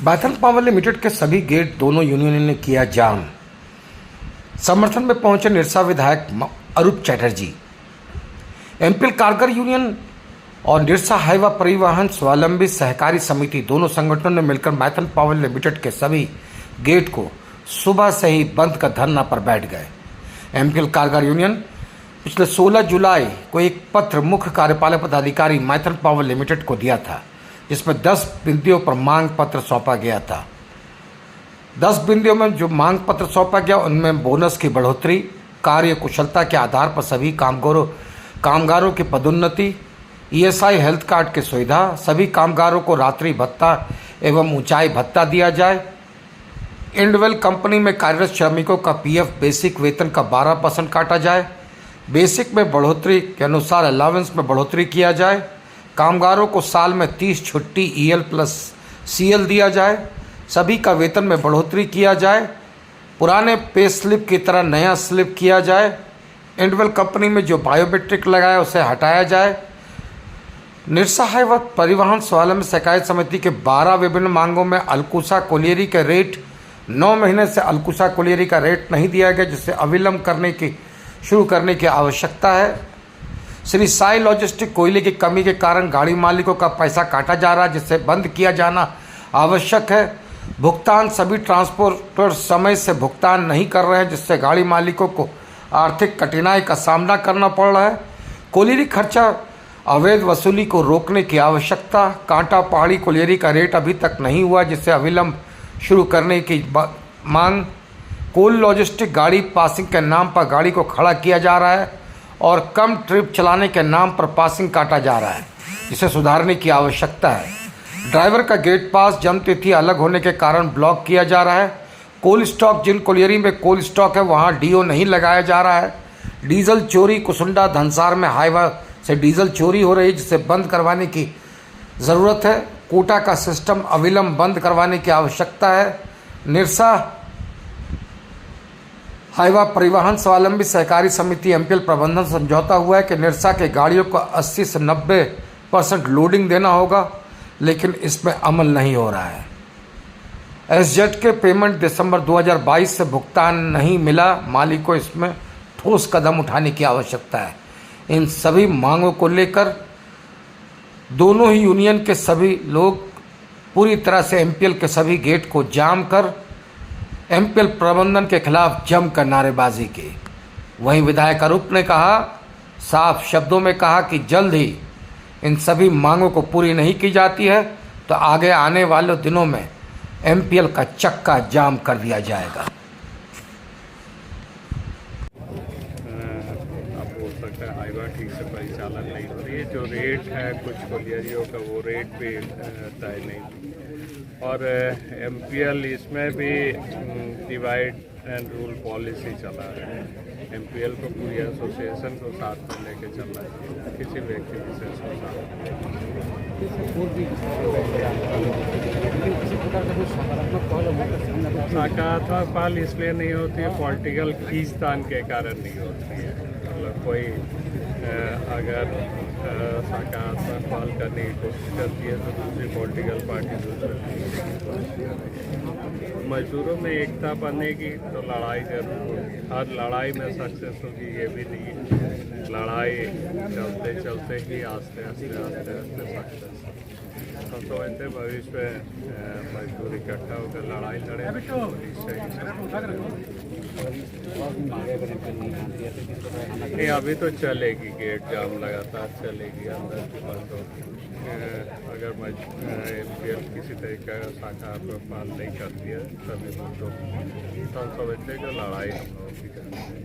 Maithon power limited के सभी gate दोनों यूनियन ने किया जाम। समर्थन में पहुंचे निरसा विधायक अरूप चैटर्जी। एमपीएल कारगर यूनियन और निरसा हाईवा परिवहन स्वावलंबी सहकारी समिति दोनों संगठनों ने मिलकर मैथन पावर लिमिटेड के सभी गेट को सुबह से ही बंद कर धरना पर बैठ गए। एमपीएल कारगर यूनियन पिछले 16 जुलाई को एक पत्र मुख्य कार्यपालक पदाधिकारी मैथन पावर लिमिटेड को दिया था, जिसमें 10 बिंदुओं पर मांग पत्र सौंपा गया था। 10 बिंदुओं में जो मांग पत्र सौंपा गया उनमें बोनस की बढ़ोतरी, कार्य कुशलता के आधार पर सभी कामगारों की पदोन्नति, ईएसआई हेल्थ कार्ड की सुविधा, सभी कामगारों को रात्रि भत्ता एवं ऊंचाई भत्ता दिया जाए, इंडवेल कंपनी में कार्यरत श्रमिकों का पीएफ बेसिक वेतन का 12% काटा जाए, बेसिक में बढ़ोतरी के अनुसार अलावेंस में बढ़ोतरी किया जाए, कामगारों को साल में 30 छुट्टी ईएल प्लस सीएल दिया जाए, सभी का वेतन में बढ़ोतरी किया जाए, पुराने पे स्लिप की तरह नया स्लिप किया जाए, इंडवेल कंपनी में जो बायोमेट्रिक लगाया उसे हटाया जाए। निरसा हाईवा परिवहन स्वावलंबी सहकारी समिति के 12 विभिन्न मांगों में अलकुशा कोलियरी के रेट 9 महीने से अलकुशा कोलियरी का रेट नहीं दिया गया, जिससे अविलंब शुरू करने की आवश्यकता है। श्री साई लॉजिस्टिक कोयले की कमी के कारण गाड़ी मालिकों का पैसा काटा जा रहा है, जिससे बंद किया जाना आवश्यक है। भुगतान सभी ट्रांसपोर्टर समय से भुगतान नहीं कर रहे हैं, जिससे गाड़ी मालिकों को आर्थिक कठिनाई का सामना करना पड़ रहा है। कोयलेरी खर्चा अवैध वसूली को रोकने की आवश्यकता। कांटा पहाड़ी कोयलेरी का रेट अभी तक नहीं हुआ, जिससे अविलंब शुरू करने की मांग। कोल लॉजिस्टिक गाड़ी पासिंग के नाम पर गाड़ी को खड़ा किया जा रहा है और कम ट्रिप चलाने के नाम पर पासिंग काटा जा रहा है, जिसे सुधारने की आवश्यकता है। ड्राइवर का गेट पास जन्म तिथि अलग होने के कारण ब्लॉक किया जा रहा है। कोल स्टॉक, जिन कोलियरी में कोल स्टॉक है वहाँ डीओ नहीं लगाया जा रहा है। डीजल चोरी, कुसुंडा धनसार में हाईवा से डीजल चोरी हो रही है, जिसे बंद करवाने की ज़रूरत है। कोटा का सिस्टम अविलंब बंद करवाने की आवश्यकता है। निरसा हाईवा परिवहन स्वावलंबी सहकारी समिति एमपीएल प्रबंधन समझौता हुआ है कि निरसा के गाड़ियों को 80 से 90% लोडिंग देना होगा, लेकिन इसमें अमल नहीं हो रहा है। एसजेड के पेमेंट दिसंबर 2022 से भुगतान नहीं मिला, मालिक को इसमें ठोस कदम उठाने की आवश्यकता है। इन सभी मांगों को लेकर दोनों ही यूनियन के सभी लोग पूरी तरह से एमपीएल के सभी गेट को जाम कर एमपीएल प्रबंधन के खिलाफ जमकर नारेबाजी की। वहीं विधायक अरूप ने कहा, साफ शब्दों में कहा कि जल्द ही इन सभी मांगों को पूरी नहीं की जाती है तो आगे आने वाले दिनों में एमपीएल का चक्का जाम कर दिया जाएगा। आप बोल सकते हैं हाईवा ठीक से परिचालन नहीं हो रही है। जो रेट है कुछ कोलियरियों का वो रेट भी तय नहीं, और एमपीएल इसमें भी डिवाइड एंड रूल पॉलिसी चला है। एमपीएल को पूरी एसोसिएशन को साथ में लेके चलना है, किसी व्यक्ति विशेष को साथ। सकारात्मक पहल इसलिए नहीं होती है, पॉलिटिकल खींचतान के कारण नहीं होती है। मतलब कोई अगर सकारात्मक पहल करने की कोशिश करती है तो दूसरी पॉलिटिकल पार्टी दूसरी। मजदूरों में एकता बनने की तो लड़ाई जरूर होगी। हर लड़ाई में सक्सेस होगी ये भी नहीं है। लड़ाई चलते चलते ही आस्ते आस्ते सक्सेस। हम समझते भविष्य में मजदूर इकट्ठा होकर लड़ाई लड़े। नहीं, अभी तो चलेगी, गेट जाम लगातार चलेगी, अंदर बंद होगी। अगर एमपीएल किसी तरीके का सकारात्मक पालन नहीं करती है सभी मुद्दों तो हम समझते हैं कि लड़ाई हम लोगों की करनी है।